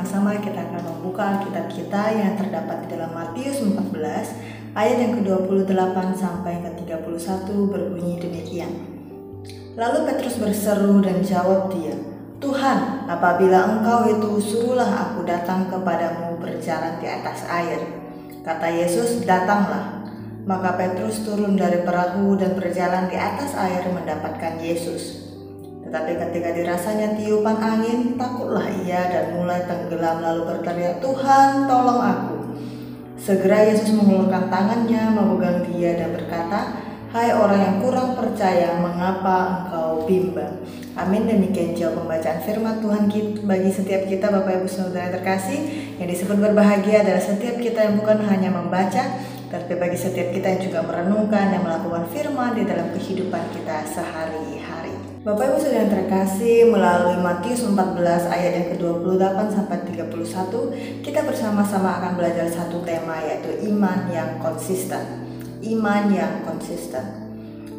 bersama-sama kita akan membuka Alkitab kita yang terdapat di dalam Matius 14 ayat yang ke-28 sampai ke-31 berbunyi demikian. Lalu Petrus berseru dan jawab dia, "Tuhan, apabila Engkau itu, suruhlah aku datang kepadamu berjalan di atas air." Kata Yesus, "Datanglah." Maka Petrus turun dari perahu dan berjalan di atas air mendapatkan Yesus. Tetapi ketika dirasanya tiupan angin, takutlah ia dan mulai tenggelam lalu berteriak, "Tuhan, tolong aku." Segera Yesus mengulurkan tangannya, memegang dia dan berkata, "Hai orang yang kurang percaya, mengapa engkau bimbang?" Amin. Demikian jawab pembacaan firman Tuhan bagi setiap kita, Bapak Ibu Saudara terkasih. Yang disebut berbahagia adalah setiap kita yang bukan hanya membaca, tapi bagi setiap kita yang juga merenungkan dan melakukan firman di dalam kehidupan kita sehari-hari. Bapak Ibu Saudara yang terkasih, melalui Matius 14 ayat yang ke-28 sampai 31, kita bersama-sama akan belajar satu tema, yaitu iman yang konsisten. Iman yang konsisten.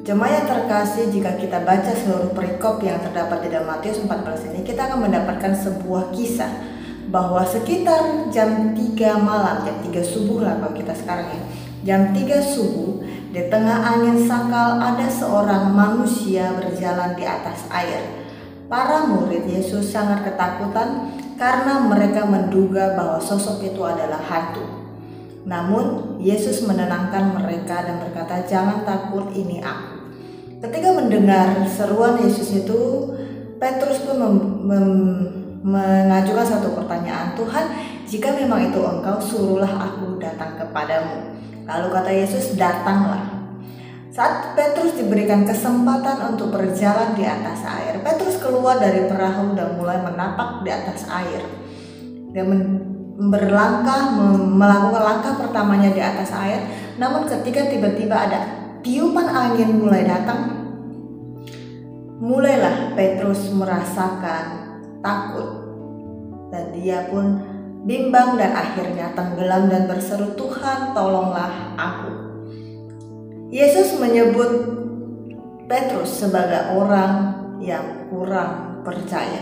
Jemaat yang terkasih, jika kita baca seluruh perikop yang terdapat di dalam Matius 14 ini, kita akan mendapatkan sebuah kisah bahwa sekitar jam 3 malam, jam 3 subuh lah kalau kita sekarang ya, jam 3 subuh, di tengah angin sakal ada seorang manusia berjalan di atas air. Para murid Yesus sangat ketakutan karena mereka menduga bahwa sosok itu adalah hantu. Namun Yesus menenangkan mereka dan berkata, "Jangan takut, ini aku." Ketika mendengar seruan Yesus itu, Petrus pun mengajukan satu pertanyaan, "Tuhan, jika memang itu Engkau, suruhlah aku datang kepadamu." Lalu kata Yesus, "Datanglah." Saat Petrus diberikan kesempatan untuk berjalan di atas air, Petrus keluar dari perahu dan mulai menapak di atas air. Dia melakukan langkah pertamanya di atas air. Namun ketika tiba-tiba ada tiupan angin mulai datang, mulailah Petrus merasakan takut. Dan dia pun bimbang dan akhirnya tenggelam dan berseru, "Tuhan, tolonglah aku." Yesus menyebut Petrus sebagai orang yang kurang percaya.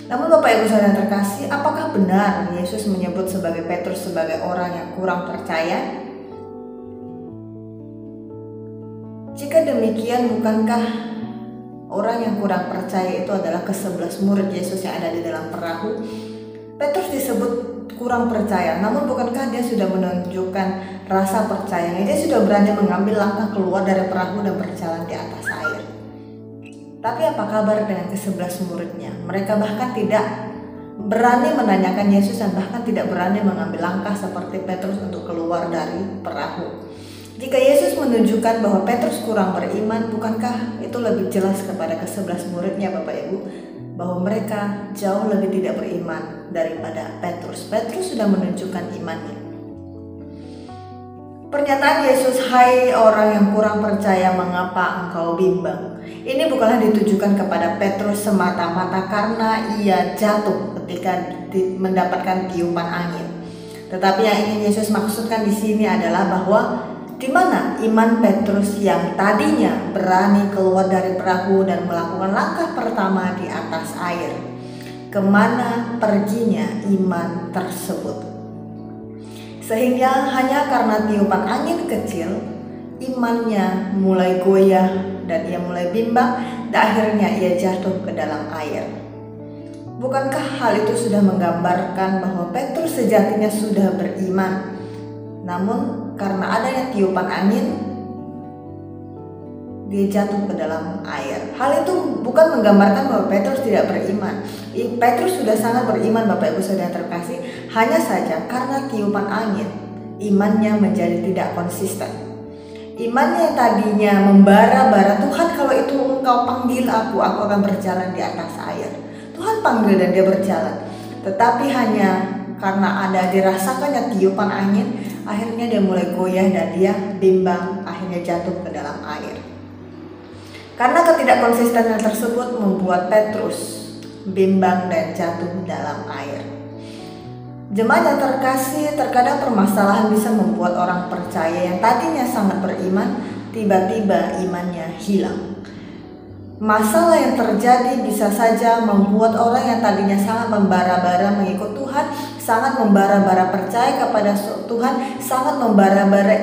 Namun Bapak Ibu Saudara yang terkasih, apakah benar Yesus menyebut sebagai Petrus sebagai orang yang kurang percaya? Jika demikian, bukankah orang yang kurang percaya itu adalah ke-11 murid Yesus yang ada di dalam perahu? Petrus disebut kurang percaya, namun bukankah dia sudah menunjukkan rasa percayanya? Dia sudah berani mengambil langkah keluar dari perahu dan berjalan di atas air. Tapi apa kabar dengan ke-11 muridnya? Mereka bahkan tidak berani menanyakan Yesus dan bahkan tidak berani mengambil langkah seperti Petrus untuk keluar dari perahu. Jika Yesus menunjukkan bahwa Petrus kurang beriman, bukankah itu lebih jelas kepada ke-11 muridnya, Bapak Ibu, bahwa mereka jauh lebih tidak beriman daripada Petrus. Petrus sudah menunjukkan imannya. Pernyataan Yesus, "Hai orang yang kurang percaya, mengapa engkau bimbang?" Ini bukanlah ditujukan kepada Petrus semata-mata karena ia jatuh ketika mendapatkan tiupan angin. Tetapi yang ingin Yesus maksudkan di sini adalah bahwa di mana iman Petrus yang tadinya berani keluar dari perahu dan melakukan langkah pertama di atas air? Kemana perginya iman tersebut? Sehingga hanya karena tiupan angin kecil, imannya mulai goyah dan ia mulai bimbang dan akhirnya ia jatuh ke dalam air. Bukankah hal itu sudah menggambarkan bahwa Petrus sejatinya sudah beriman? Namun karena adanya tiupan angin, dia jatuh ke dalam air. Hal itu bukan menggambarkan bahwa Petrus tidak beriman. Petrus sudah sangat beriman, Bapak Ibu Saudara terkasih. Hanya saja karena tiupan angin, imannya menjadi tidak konsisten. Imannya yang tadinya membara-bara, "Tuhan, kalau itu Engkau panggil aku akan berjalan di atas air." Tuhan panggil dan dia berjalan. Tetapi hanya karena ada dirasakannya tiupan angin, akhirnya dia mulai goyah dan dia bimbang, akhirnya jatuh ke dalam air. Karena ketidakkonsistenan tersebut membuat Petrus bimbang dan jatuh dalam air. Jemaat yang terkasih, terkadang permasalahan bisa membuat orang percaya yang tadinya sangat beriman, tiba-tiba imannya hilang. Masalah yang terjadi bisa saja membuat orang yang tadinya sangat membara-bara mengikut Tuhan, sangat membara-bara percaya kepada Tuhan, sangat membara-bara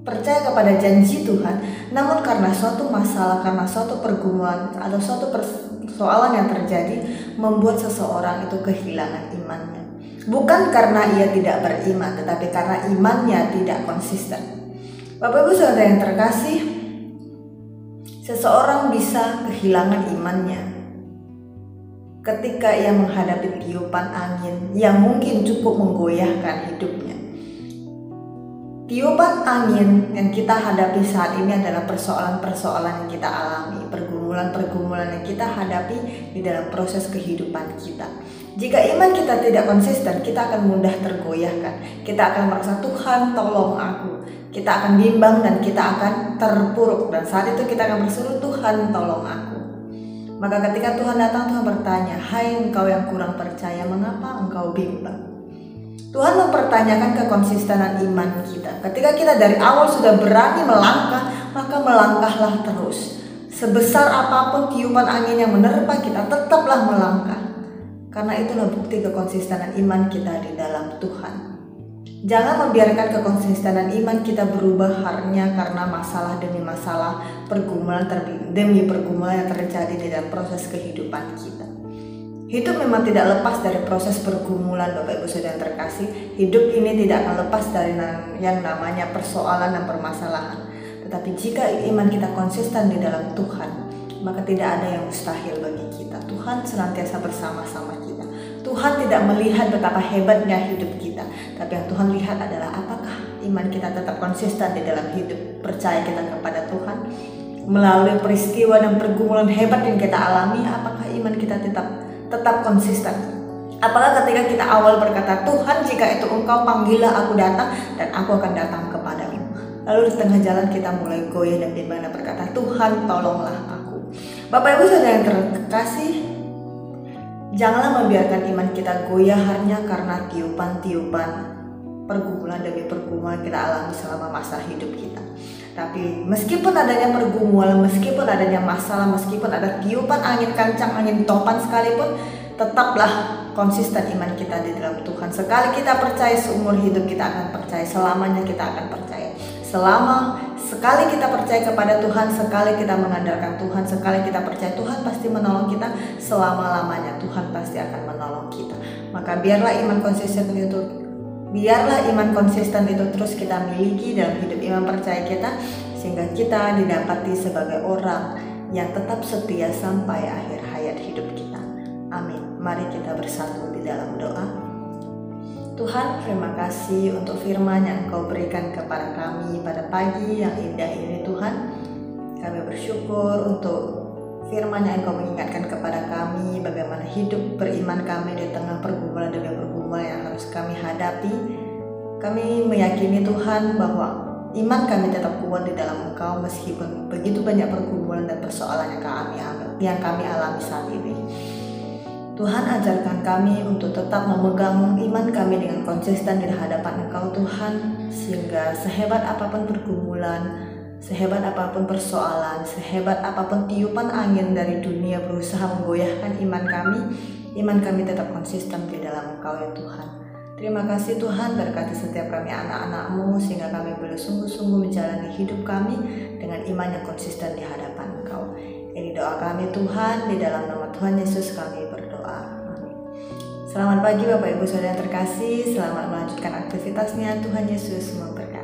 percaya kepada janji Tuhan, namun karena suatu masalah, karena suatu pergumulan atau suatu persoalan yang terjadi, membuat seseorang itu kehilangan imannya. Bukan karena ia tidak beriman, tetapi karena imannya tidak konsisten. Bapak Ibu Saudara yang terkasih, seseorang bisa kehilangan imannya ketika ia menghadapi tiupan angin yang mungkin cukup menggoyahkan hidupnya. Tiupan angin yang kita hadapi saat ini adalah persoalan-persoalan yang kita alami, pergumulan-pergumulan yang kita hadapi di dalam proses kehidupan kita. Jika iman kita tidak konsisten, kita akan mudah tergoyahkan. Kita akan merasa, Tuhan tolong aku. Kita akan bimbang dan kita akan terpuruk. Dan saat itu kita akan berseru, Tuhan tolong aku. Maka ketika Tuhan datang, Tuhan bertanya, hai engkau yang kurang percaya, mengapa engkau bimbang? Tuhan mempertanyakan kekonsistenan iman kita. Ketika kita dari awal sudah berani melangkah, maka melangkahlah terus. Sebesar apapun tiupan angin yang menerpa kita, tetaplah melangkah. Karena itulah bukti kekonsistenan iman kita di dalam Tuhan. Jangan membiarkan kekonsistenan iman kita berubah hanya karena masalah demi masalah, pergumulan demi pergumulan yang terjadi di dalam proses kehidupan kita. Hidup memang tidak lepas dari proses pergumulan, Bapak Ibu Saudara yang terkasih. Hidup ini tidak akan lepas dari yang namanya persoalan dan permasalahan. Tetapi jika iman kita konsisten di dalam Tuhan, maka tidak ada yang mustahil bagi kita. Tuhan senantiasa bersama-sama kita. Tuhan tidak melihat betapa hebatnya hidup kita, tapi yang Tuhan lihat adalah apakah iman kita tetap konsisten di dalam hidup, percaya kita kepada Tuhan. Melalui peristiwa dan pergumulan hebat yang kita alami, apakah iman kita tetap konsisten? Apakah ketika kita awal berkata, Tuhan jika itu engkau panggillah aku datang, dan aku akan datang kepadamu. Lalu di tengah jalan kita mulai goyah dan bimbang dan berkata, Tuhan tolonglah aku. Bapak Ibu Saudara yang terkasih, janganlah membiarkan iman kita goyah hanya karena tiupan-tiupan pergumulan demi pergumulan kita alami selama masa hidup kita. Tapi meskipun adanya pergumulan, meskipun adanya masalah, meskipun ada tiupan angin kencang, angin topan sekalipun, tetaplah konsisten iman kita di dalam Tuhan. Sekali kita percaya, seumur hidup kita akan percaya, selamanya kita akan percaya. Sekali kita percaya kepada Tuhan, sekali kita mengandalkan Tuhan, sekali kita percaya Tuhan pasti menolong kita, selama-lamanya Tuhan pasti akan menolong kita. Maka biarlah iman konsisten itu terus kita miliki dalam hidup iman percaya kita, sehingga kita didapati sebagai orang yang tetap setia sampai akhir hayat hidup kita. Amin. Mari kita bersatu di dalam doa. Tuhan, terima kasih untuk firman yang Engkau berikan kepada kami pada pagi yang indah ini Tuhan. Kami bersyukur untuk firman yang Engkau mengingatkan kepada kami bagaimana hidup beriman kami di tengah pergumulan demi pergumulan yang harus kami hadapi. Kami meyakini Tuhan bahwa iman kami tetap kuat di dalam Engkau meskipun begitu banyak pergumulan dan persoalan yang kami alami saat ini. Tuhan, ajarkan kami untuk tetap memegang iman kami dengan konsisten di hadapan Engkau Tuhan, sehingga sehebat apapun pergumulan, sehebat apapun persoalan, sehebat apapun tiupan angin dari dunia berusaha menggoyahkan iman kami tetap konsisten di dalam Engkau ya Tuhan. Terima kasih Tuhan, berkati setiap kami anak-anak-Mu sehingga kami boleh sungguh-sungguh menjalani hidup kami dengan iman yang konsisten di hadapan Engkau. Ini doa kami Tuhan, di dalam nama Tuhan Yesus kami berdoa. Selamat pagi Bapak Ibu Saudara yang terkasih, selamat melanjutkan aktivitasnya. Tuhan Yesus memberkati.